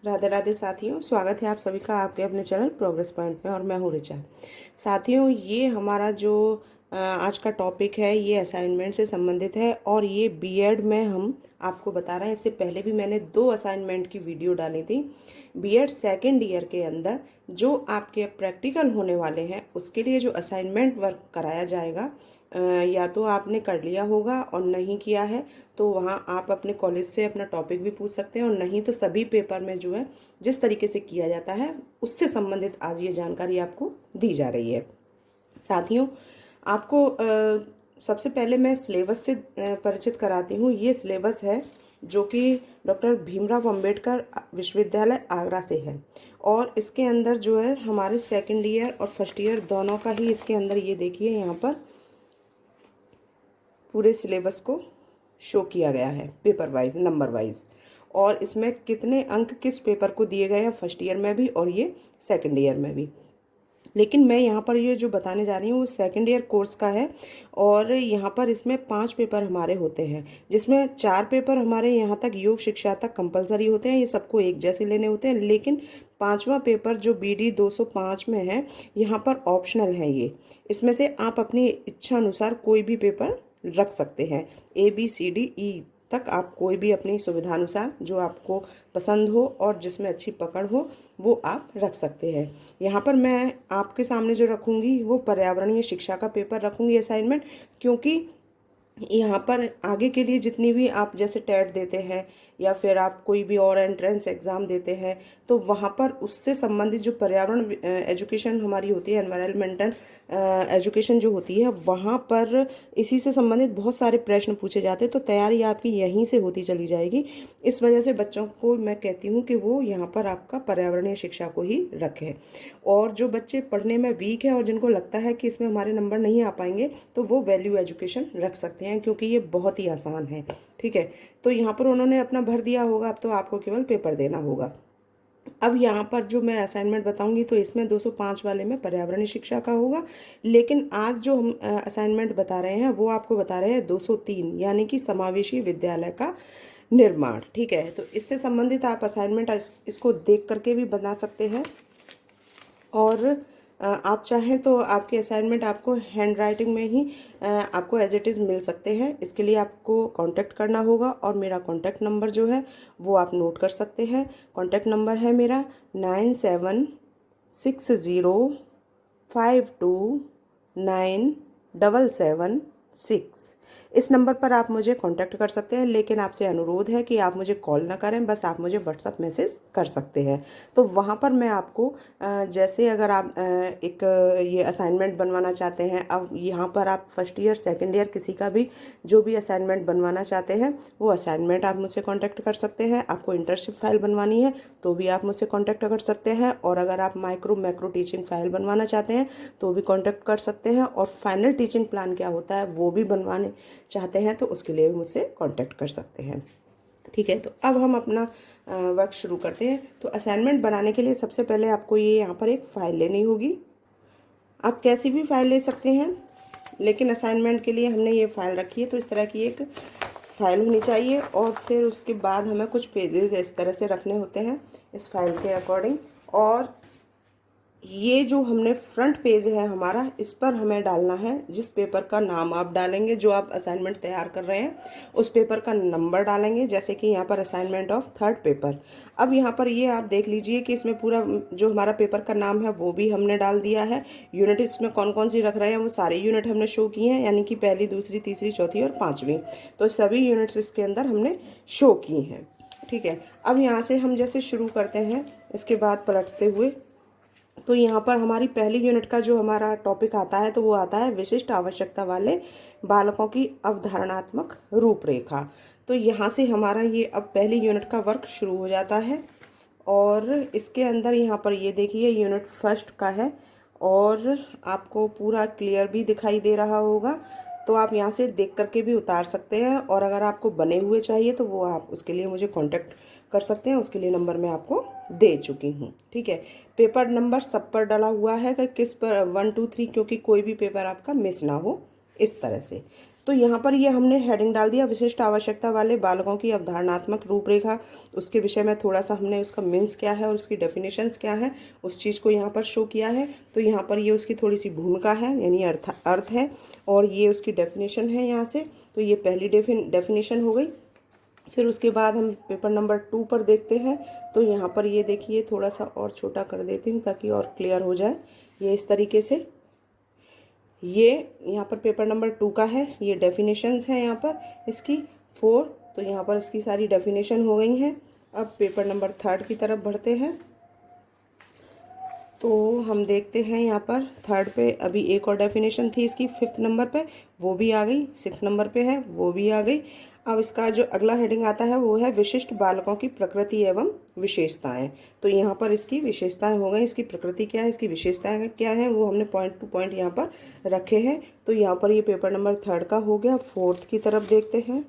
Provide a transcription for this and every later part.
राधे राधे साथियों, स्वागत है आप सभी का आपके अपने चैनल प्रोग्रेस पॉइंट में। और मैं हूँ ऋचा। साथियों, ये हमारा जो आज का टॉपिक है ये असाइनमेंट से संबंधित है और ये बीएड में हम आपको बता रहे हैं। इससे पहले भी मैंने 2 असाइनमेंट की वीडियो डाली थी। बीएड सेकेंड ईयर के अंदर जो आपके प्रैक्टिकल होने वाले हैं उसके लिए जो असाइनमेंट वर्क कराया जाएगा, या तो आपने कर लिया होगा और नहीं किया है तो वहाँ आप अपने कॉलेज से अपना टॉपिक भी पूछ सकते हैं, और नहीं तो सभी पेपर में जो है जिस तरीके से किया जाता है उससे संबंधित आज ये जानकारी आपको दी जा रही है। साथियों, आपको सबसे पहले मैं सिलेबस से परिचित कराती हूँ। ये सिलेबस है जो कि डॉक्टर भीमराव अंबेडकर विश्वविद्यालय आगरा से है, और इसके अंदर जो है हमारे सेकेंड ईयर और फर्स्ट ईयर दोनों का ही इसके अंदर, ये देखिए यहाँ पर पूरे सिलेबस को शो किया गया है पेपर वाइज, नंबर वाइज, और इसमें कितने अंक किस पेपर को दिए गए हैं फर्स्ट ईयर में भी और ये सेकंड ईयर में भी। लेकिन मैं यहाँ पर ये जो बताने जा रही हूँ वो सेकंड ईयर कोर्स का है, और यहाँ पर इसमें 5 पेपर हमारे होते हैं, जिसमें 4 पेपर हमारे यहाँ तक योग शिक्षा तक कंपलसरी होते हैं, ये सबको एक जैसे लेने होते हैं। लेकिन 5वां पेपर जो BD 205 में है, यहाँ पर ऑप्शनल है ये। इसमें से आप अपनी इच्छा अनुसार कोई भी पेपर रख सकते हैं। ABCDE तक आप कोई भी अपनी सुविधानुसार जो आपको पसंद हो और जिसमें अच्छी पकड़ हो वो आप रख सकते हैं। यहाँ पर मैं आपके सामने जो रखूँगी वो पर्यावरणीय शिक्षा का पेपर रखूँगी असाइनमेंट, क्योंकि यहाँ पर आगे के लिए जितनी भी आप जैसे टेट देते हैं या फिर आप कोई भी और एंट्रेंस एग्ज़ाम देते हैं तो वहाँ पर उससे संबंधित जो पर्यावरण एजुकेशन हमारी होती है, एनवायरमेंटल एजुकेशन जो होती है, वहाँ पर इसी से संबंधित बहुत सारे प्रश्न पूछे जाते हैं। तो तैयारी आपकी यहीं से होती चली जाएगी। इस वजह से बच्चों को मैं कहती हूँ कि वो यहाँ पर आपका पर्यावरणीय शिक्षा को ही रखें। और जो बच्चे पढ़ने में वीक है और जिनको लगता है कि इसमें हमारे नंबर नहीं आ पाएंगे तो वो वैल्यू एजुकेशन रख सकते हैं, क्योंकि ये बहुत ही आसान है। ठीक है, तो यहाँ पर उन्होंने अपना भर दिया होगा, अब तो आपको केवल पेपर देना होगा। अब यहाँ पर जो मैं असाइनमेंट बताऊंगी तो इसमें 205 वाले में पर्यावरणीय शिक्षा का होगा, लेकिन आज जो हम असाइनमेंट बता रहे हैं वो आपको बता रहे हैं 203, यानी कि समावेशी विद्यालय का निर्माण। ठीक है, तो इससे संबंधित आप असाइनमेंट इसको देख करके भी बना सकते हैं, और आप चाहें तो आपके असाइनमेंट आपको हैंड राइटिंग में ही आपको एज इट इज़ मिल सकते हैं। इसके लिए आपको कांटेक्ट करना होगा, और मेरा कांटेक्ट नंबर जो है वो आप नोट कर सकते हैं। कांटेक्ट नंबर है मेरा 9760529776। इस नंबर पर आप मुझे कांटेक्ट कर सकते हैं, लेकिन आपसे अनुरोध है कि आप मुझे कॉल ना करें, बस आप मुझे व्हाट्सअप मैसेज कर सकते हैं। तो वहाँ पर मैं आपको जैसे अगर आप एक ये असाइनमेंट बनवाना चाहते हैं, अब यहाँ पर आप फर्स्ट ईयर सेकंड ईयर किसी का भी जो भी असाइनमेंट बनवाना चाहते हैं वो असाइनमेंट आप मुझसे कांटेक्ट कर सकते हैं। आपको इंटर्नशिप फाइल बनवानी है तो भी आप मुझसे कांटेक्ट कर सकते हैं, और अगर आप माइक्रो मैक्रो टीचिंग फाइल बनवाना चाहते हैं तो भी कांटेक्ट कर सकते हैं, और फाइनल टीचिंग प्लान क्या होता है वो भी बनवाने चाहते हैं तो उसके लिए भी मुझसे कांटेक्ट कर सकते हैं। ठीक है, तो अब हम अपना वर्क शुरू करते हैं। तो असाइनमेंट बनाने के लिए सबसे पहले आपको ये यहाँ पर एक फ़ाइल लेनी होगी। आप कैसी भी फाइल ले सकते हैं, लेकिन असाइनमेंट के लिए हमने ये फ़ाइल रखी है तो इस तरह की एक फ़ाइल होनी चाहिए, और फिर उसके बाद हमें कुछ पेजेस इस तरह से रखने होते हैं इस फाइल के अकॉर्डिंग। और ये जो हमने फ्रंट पेज है हमारा, इस पर हमें डालना है जिस पेपर का नाम आप डालेंगे, जो आप असाइनमेंट तैयार कर रहे हैं उस पेपर का नंबर डालेंगे, जैसे कि यहाँ पर असाइनमेंट ऑफ थर्ड पेपर। अब यहाँ पर ये आप देख लीजिए कि इसमें पूरा जो हमारा पेपर का नाम है वो भी हमने डाल दिया है। यूनिट इसमें कौन कौन सी रख रहे हैं वो सारे यूनिट हमने शो किए हैं, यानी कि पहली, दूसरी, तीसरी, चौथी और 5वीं, तो सभी यूनिट्स इसके अंदर हमने शो की हैं। ठीक है, अब यहाँ से हम जैसे शुरू करते हैं इसके बाद पलटते हुए, तो यहाँ पर हमारी पहली यूनिट का जो हमारा टॉपिक आता है तो वो आता है विशिष्ट आवश्यकता वाले बालकों की अवधारणात्मक रूपरेखा। तो यहाँ से हमारा ये अब पहली यूनिट का वर्क शुरू हो जाता है, और इसके अंदर यहाँ पर ये देखिए यूनिट फर्स्ट का है, और आपको पूरा क्लियर भी दिखाई दे रहा होगा, तो आप यहाँ से देख करके भी उतार सकते हैं, और अगर आपको बने हुए चाहिए तो वो आप उसके लिए मुझे कांटेक्ट कर सकते हैं, उसके लिए नंबर मैं आपको दे चुकी हूँ। ठीक है, पेपर नंबर सब पर डाला हुआ है कि किस पर 1 2 3, क्योंकि कोई भी पेपर आपका मिस ना हो, इस तरह से। तो यहाँ पर ये हमने हेडिंग डाल दिया, विशिष्ट आवश्यकता वाले बालकों की अवधारणात्मक रूपरेखा। उसके विषय में थोड़ा सा हमने उसका मीन्स क्या है और उसकी डेफिनेशंस क्या है उस चीज़ को यहाँ पर शो किया है। तो यहाँ पर ये उसकी थोड़ी सी भूमिका है, यानी अर्थ है, और ये उसकी डेफिनेशन है यहाँ से। तो ये पहली डेफिनेशन हो गई। फिर उसके बाद हम पेपर नंबर 2 पर देखते हैं। तो यहाँ पर ये देखिए, थोड़ा सा और छोटा कर देती हूँ ताकि और क्लियर हो जाए। ये इस तरीके से, ये यहाँ पर पेपर नंबर 2 का है, ये डेफिनेशंस हैं यहाँ पर इसकी 4। तो यहाँ पर इसकी सारी डेफिनेशन हो गई हैं। अब पेपर नंबर 3 की तरफ बढ़ते हैं। तो हम देखते हैं यहाँ पर 3 पे अभी एक और डेफिनेशन थी इसकी 5th नंबर पे, वो भी आ गई। 6 नंबर पे है, वो भी आ गई। अब इसका जो अगला हेडिंग आता है वो है विशिष्ट बालकों की प्रकृति एवं विशेषताएं। तो यहाँ पर इसकी विशेषताएं हो गई, इसकी प्रकृति क्या है, इसकी विशेषताएं क्या है, वो हमने पॉइंट टू पॉइंट यहाँ पर रखे हैं। तो यहाँ पर ये पेपर नंबर 3 का हो गया। 4th की तरफ देखते हैं।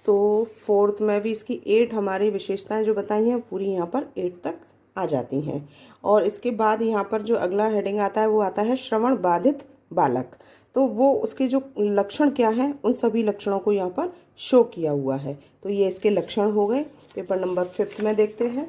तो 4th में भी इसकी 8 हमारी विशेषताएं जो बताई हैं पूरी यहाँ पर 8 तक आ जाती हैं। और इसके बाद यहाँ पर जो अगला हेडिंग आता है वो आता है श्रवण बाधित बालक। तो वो उसके जो लक्षण क्या हैं उन सभी लक्षणों को यहाँ पर शो किया हुआ है। तो ये इसके लक्षण हो गए। पेपर नंबर 5th में देखते हैं।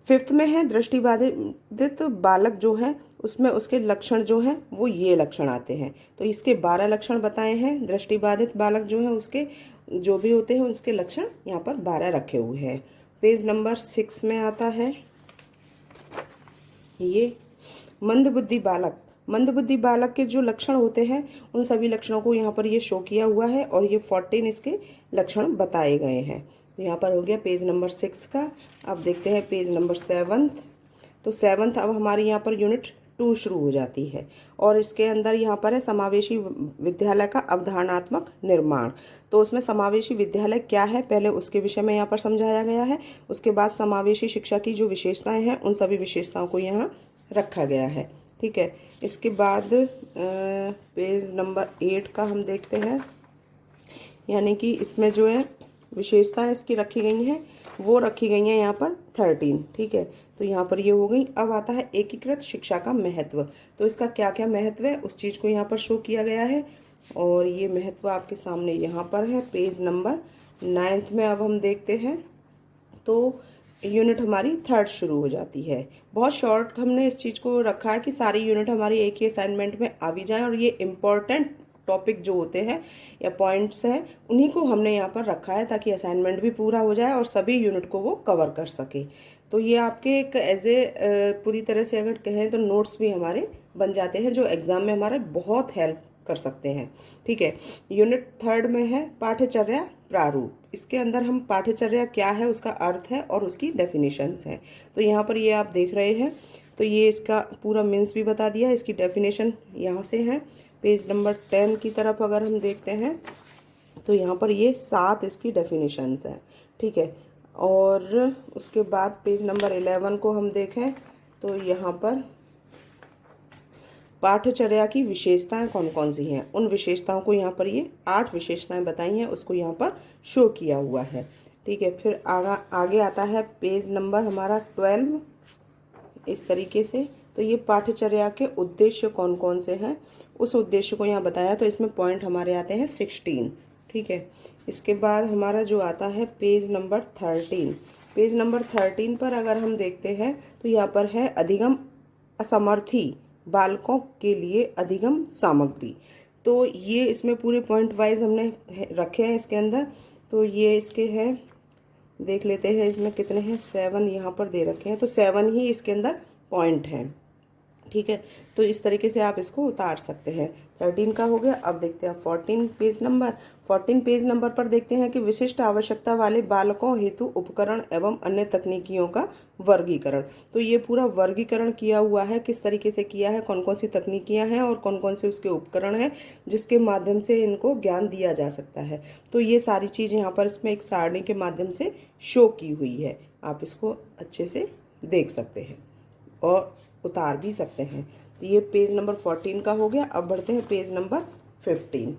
5th में है दृष्टिबाधित बालक जो है, उसमें उसके लक्षण जो हैं वो ये लक्षण आते हैं। तो इसके 12 लक्षण बताए हैं। दृष्टिबाधित बालक जो है उसके जो भी होते हैं उसके लक्षण यहाँ पर 12 रखे हुए हैं। पेज नंबर 6 में आता है ये मंदबुद्धि बालक के जो लक्षण होते हैं उन सभी लक्षणों को यहाँ पर ये शो किया हुआ है और ये 14 इसके लक्षण बताए गए हैं। तो यहाँ पर हो गया पेज नंबर 6 का। अब देखते हैं पेज नंबर 7। तो 7th अब हमारी यहाँ पर यूनिट 2 शुरू हो जाती है और इसके अंदर यहाँ पर है समावेशी विद्यालय का अवधारणात्मक निर्माण। तो उसमें समावेशी विद्यालय क्या है पहले उसके विषय में यहाँ पर समझाया गया है। उसके बाद समावेशी शिक्षा की जो विशेषताएं हैं उन सभी विशेषताओं को यहाँ रखा गया है। ठीक है, इसके बाद पेज नंबर 8 का हम देखते हैं, यानी कि इसमें जो है विशेषताएं इसकी रखी गई हैं वो रखी गई हैं यहाँ पर 13। ठीक है, तो यहाँ पर ये हो गई। अब आता है एकीकृत शिक्षा का महत्व। तो इसका क्या क्या महत्व है उस चीज़ को यहाँ पर शो किया गया है और ये महत्व आपके सामने यहाँ पर है। पेज नंबर 9 में अब हम देखते हैं। तो यूनिट हमारी 3rd शुरू हो जाती है। बहुत शॉर्ट हमने इस चीज़ को रखा है कि सारी यूनिट हमारी एक ही असाइनमेंट में आ भी जाए और ये इम्पॉर्टेंट टॉपिक जो होते हैं या पॉइंट्स हैं उन्हीं को हमने यहाँ पर रखा है ताकि असाइनमेंट भी पूरा हो जाए और सभी यूनिट को वो कवर कर सके। तो ये आपके एक एज ए पूरी तरह से अगर कहें तो नोट्स भी हमारे बन जाते हैं जो एग्ज़ाम में हमारे बहुत हेल्प कर सकते हैं। ठीक है, यूनिट 3rd में है पाठ्यचर्या प्रारूप। इसके अंदर हम पाठ्यचर्या क्या है उसका अर्थ है और उसकी डेफिनेशंस हैं। तो यहाँ पर ये आप देख रहे हैं। तो ये इसका पूरा मीन्स भी बता दिया, इसकी डेफिनेशन यहाँ से है। पेज नंबर 10 की तरफ अगर हम देखते हैं तो यहाँ पर ये 7 इसकी डेफिनेशंस हैं। ठीक है, और उसके बाद पेज नंबर 11 को हम देखें तो यहाँ पर पाठ्यचर्या की विशेषताएं कौन कौन सी हैं उन विशेषताओं को यहाँ पर ये 8 विशेषताएं बताई हैं उसको यहाँ पर शो किया हुआ है। ठीक है, फिर आगे आता है पेज नंबर हमारा 12 इस तरीके से। तो ये पाठ्यचर्या के उद्देश्य कौन कौन से हैं उस उद्देश्य को यहाँ बताया। तो इसमें पॉइंट हमारे आते हैं 16। ठीक है, इसके बाद हमारा जो आता है पेज नंबर 13। पेज नंबर 13 पर अगर हम देखते हैं तो यहाँ पर है अधिगम असमर्थी बालकों के लिए अधिगम सामग्री। तो ये इसमें पूरे पॉइंट वाइज हमने रखे हैं इसके अंदर। तो ये इसके हैं, देख लेते हैं इसमें कितने हैं, 7 यहाँ पर दे रखे हैं। तो 7 ही इसके अंदर पॉइंट हैं। ठीक है, तो इस तरीके से आप इसको उतार सकते हैं। 13 का हो गया। अब देखते हैं 14 पेज नंबर पर देखते हैं कि विशिष्ट आवश्यकता वाले बालकों हेतु उपकरण एवं अन्य तकनीकियों का वर्गीकरण। तो ये पूरा वर्गीकरण किया हुआ है, किस तरीके से किया है, कौन कौन सी तकनीकियां हैं और कौन कौन से उसके उपकरण हैं जिसके माध्यम से इनको ज्ञान दिया जा सकता है। तो ये सारी चीज़ यहाँ पर इसमें एक सारणी के माध्यम से शो की हुई है। आप इसको अच्छे से देख सकते हैं और उतार भी सकते हैं। तो ये पेज नंबर 14 का हो गया। अब बढ़ते हैं page number 15।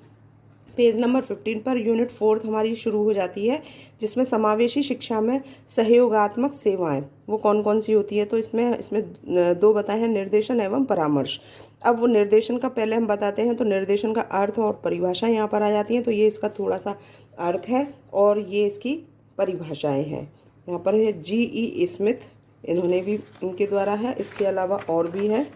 Page number 15 per unit 4 हमारी शुरू हो जाती है जिसमें समावेशी शिक्षा में सहयोगात्मक सेवाएं वो कौन कौन सी होती है। तो इसमें 2 बताए हैं, निर्देशन एवं परामर्श। अब वो निर्देशन का पहले हम बताते हैं, तो निर्देशन का अर्थ और परिभाषा यहाँ पर आ जाती हैं। तो ये इसका थोड़ा सा अर्थ है और ये इसकी परिभाषाएं हैं। यहाँ पर है G.E. स्मिथ, इन्होंने भी इनके द्वारा है। इसके अलावा और भी है,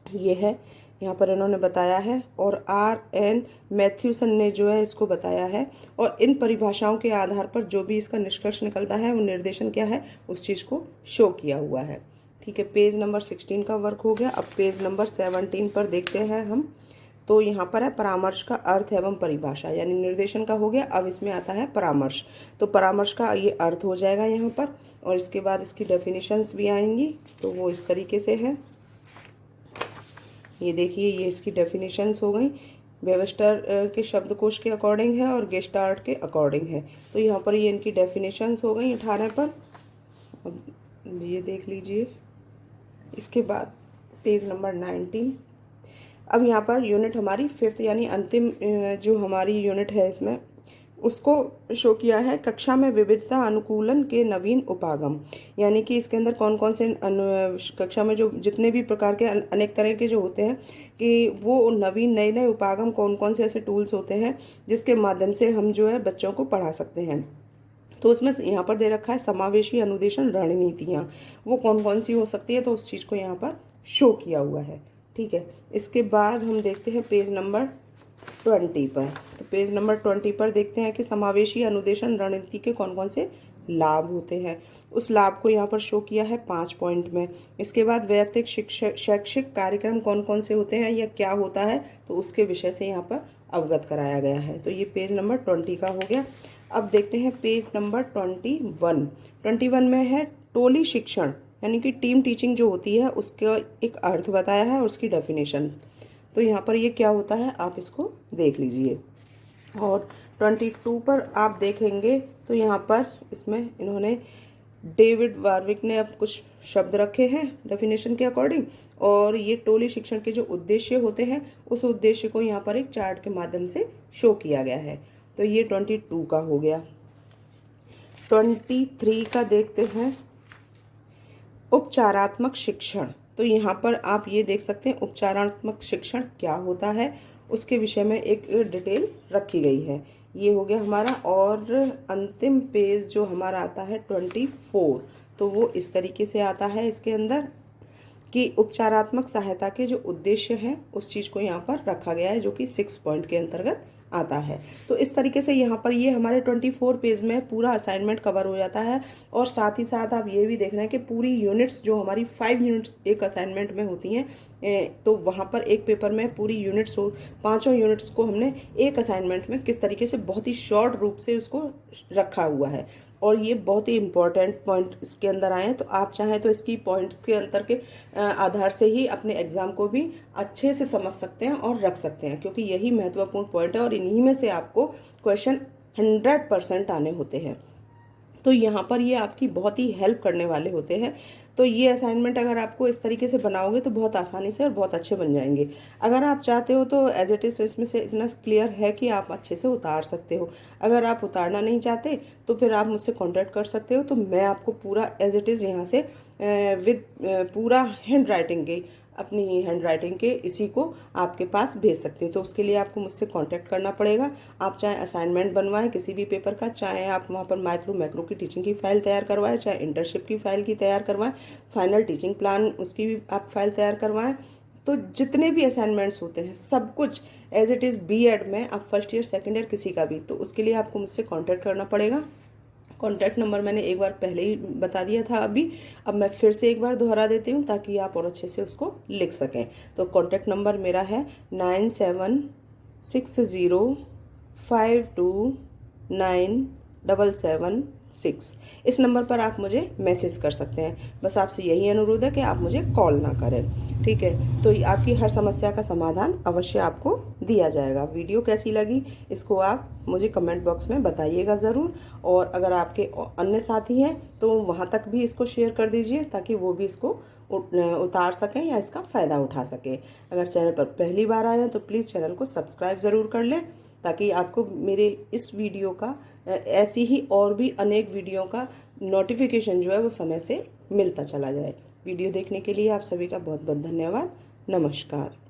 ये है यहाँ पर इन्होंने बताया है, और R.N. मैथ्यूसन ने जो है इसको बताया है। और इन परिभाषाओं के आधार पर जो भी इसका निष्कर्ष निकलता है वो निर्देशन क्या है उस चीज़ को शो किया हुआ है। ठीक है, पेज नंबर 16 का वर्क हो गया। अब पेज नंबर 17 पर देखते हैं हम। तो यहाँ पर है परामर्श का अर्थ एवं परिभाषा, यानी निर्देशन का हो गया। अब इसमें आता है परामर्श। तो परामर्श का ये अर्थ हो जाएगा यहाँ पर, और इसके बाद इसकी डेफिनेशंस भी आएंगी। तो वो इस तरीके से है, ये देखिए, ये इसकी डेफिनेशंस हो गई। वेबस्टर के शब्दकोश के अकॉर्डिंग है और गेस्टार्ट के अकॉर्डिंग है। तो यहाँ पर ये इनकी डेफिनेशंस हो गई 18 पर। अब ये देख लीजिए। इसके बाद पेज नंबर 19। अब यहाँ पर यूनिट हमारी 5th यानी अंतिम जो हमारी यूनिट है इसमें उसको शो किया है, कक्षा में विविधता अनुकूलन के नवीन उपागम। यानी कि इसके अंदर कौन कौन से कक्षा में जो जितने भी प्रकार के अनेक तरह के जो होते हैं कि वो नवीन नए नए उपागम कौन कौन से ऐसे टूल्स होते हैं जिसके माध्यम से हम जो है बच्चों को पढ़ा सकते हैं। तो उसमें यहाँ पर दे रखा है समावेशी अनुदेशन रणनीतियाँ, वो कौन कौन सी हो सकती है, तो उस चीज़ को यहाँ पर शो किया हुआ है। ठीक है, इसके बाद हम देखते हैं पेज नंबर 20 पर। तो पेज नंबर 20 पर देखते हैं कि समावेशी अनुदेशन रणनीति के कौन कौन से लाभ होते हैं। उस लाभ को यहाँ पर शो किया है 5 पॉइंट में। इसके बाद वैयक्तिक शैक्षिक कार्यक्रम कौन कौन से होते हैं या क्या होता है, तो उसके विषय से यहाँ पर अवगत कराया गया है। तो ये पेज नंबर 20 का हो गया। अब देखते हैं पेज नंबर 21 में है टोली शिक्षण, यानी कि टीम टीचिंग जो होती है उसका एक अर्थ बताया है और उसकी डेफिनेशंस। तो यहाँ पर ये क्या होता है आप इसको देख लीजिए। और 22 पर आप देखेंगे तो यहाँ पर इसमें इन्होंने डेविड वार्विक ने अब कुछ शब्द रखे हैं डेफिनेशन के अकॉर्डिंग, और ये टोली शिक्षण के जो उद्देश्य होते हैं उस उद्देश्य को यहाँ पर एक चार्ट के माध्यम से शो किया गया है। तो ये 22 का हो गया। 23 का देखते हैं, उपचारात्मक शिक्षण। तो यहाँ पर आप ये देख सकते हैं उपचारात्मक शिक्षण क्या होता है, उसके विषय में एक डिटेल रखी गई है। ये हो गया हमारा। और अंतिम पेज जो हमारा आता है 24, तो वो इस तरीके से आता है इसके अंदर कि उपचारात्मक सहायता के जो उद्देश्य हैं उस चीज़ को यहाँ पर रखा गया है, जो कि 6 पॉइंट के अंतर्गत आता है। तो इस तरीके से यहाँ पर ये हमारे 24 पेज में पूरा असाइनमेंट कवर हो जाता है। और साथ ही साथ आप ये भी देखना है कि पूरी यूनिट्स जो हमारी 5 यूनिट्स एक असाइनमेंट में होती हैं, तो वहाँ पर एक पेपर में पूरी यूनिट्स हो, 5 यूनिट्स को हमने एक असाइनमेंट में किस तरीके से बहुत ही शॉर्ट रूप से उसको रखा हुआ है। और ये बहुत ही इम्पोर्टेंट पॉइंट इसके अंदर आए हैं। तो आप चाहें तो इसकी पॉइंट्स के अंतर के आधार से ही अपने एग्जाम को भी अच्छे से समझ सकते हैं और रख सकते हैं, क्योंकि यही महत्वपूर्ण पॉइंट है और इन्हीं में से आपको क्वेश्चन 100% आने होते हैं। तो यहाँ पर ये आपकी बहुत ही हेल्प करने वाले होते हैं। तो ये असाइनमेंट अगर आपको इस तरीके से बनाओगे तो बहुत आसानी से और बहुत अच्छे बन जाएंगे। अगर आप चाहते हो तो एज इट इज़ इसमें से इतना क्लियर है कि आप अच्छे से उतार सकते हो। अगर आप उतारना नहीं चाहते तो फिर आप मुझसे कांटेक्ट कर सकते हो, तो मैं आपको पूरा एज इट इज़ यहाँ से विद पूरा हैंड राइटिंग के अपनी हैंड राइटिंग के इसी को आपके पास भेज सकती हूँ। तो उसके लिए आपको मुझसे कांटेक्ट करना पड़ेगा। आप चाहे असाइनमेंट बनवाएं किसी भी पेपर का, चाहे आप वहाँ पर माइक्रो मैक्रो की टीचिंग की फ़ाइल तैयार करवाएं, चाहे इंटर्नशिप की फ़ाइल की तैयार करवाएं, फाइनल टीचिंग प्लान उसकी भी आप फाइल तैयार करवाएं। तो जितने भी असाइनमेंट्स होते हैं सब कुछ एज इट इज़ B.Ed में आप फर्स्ट ईयर सेकेंड ईयर किसी का भी, तो उसके लिए आपको मुझसे कॉन्टैक्ट करना पड़ेगा। कॉन्टैक्ट नंबर मैंने एक बार पहले ही बता दिया था अभी, अब मैं फिर से एक बार दोहरा देती हूँ ताकि आप और अच्छे से उसको लिख सकें। तो कॉन्टैक्ट नंबर मेरा है 9760529776। इस नंबर पर आप मुझे मैसेज कर सकते हैं। बस आपसे यही अनुरोध है कि आप मुझे कॉल ना करें, ठीक है। तो आपकी हर समस्या का समाधान अवश्य आपको दिया जाएगा। वीडियो कैसी लगी इसको आप मुझे कमेंट बॉक्स में बताइएगा ज़रूर। और अगर आपके अन्य साथी हैं तो वहाँ तक भी इसको शेयर कर दीजिए ताकि वो भी इसको उतार सकें या इसका फ़ायदा उठा सकें। अगर चैनल पर पहली बार आए हैं तो प्लीज़ चैनल को सब्सक्राइब ज़रूर कर लें ताकि आपको मेरे इस वीडियो का ऐसी ही और भी अनेक वीडियो का नोटिफिकेशन जो है वो समय से मिलता चला जाए। वीडियो देखने के लिए आप सभी का बहुत बहुत धन्यवाद। नमस्कार।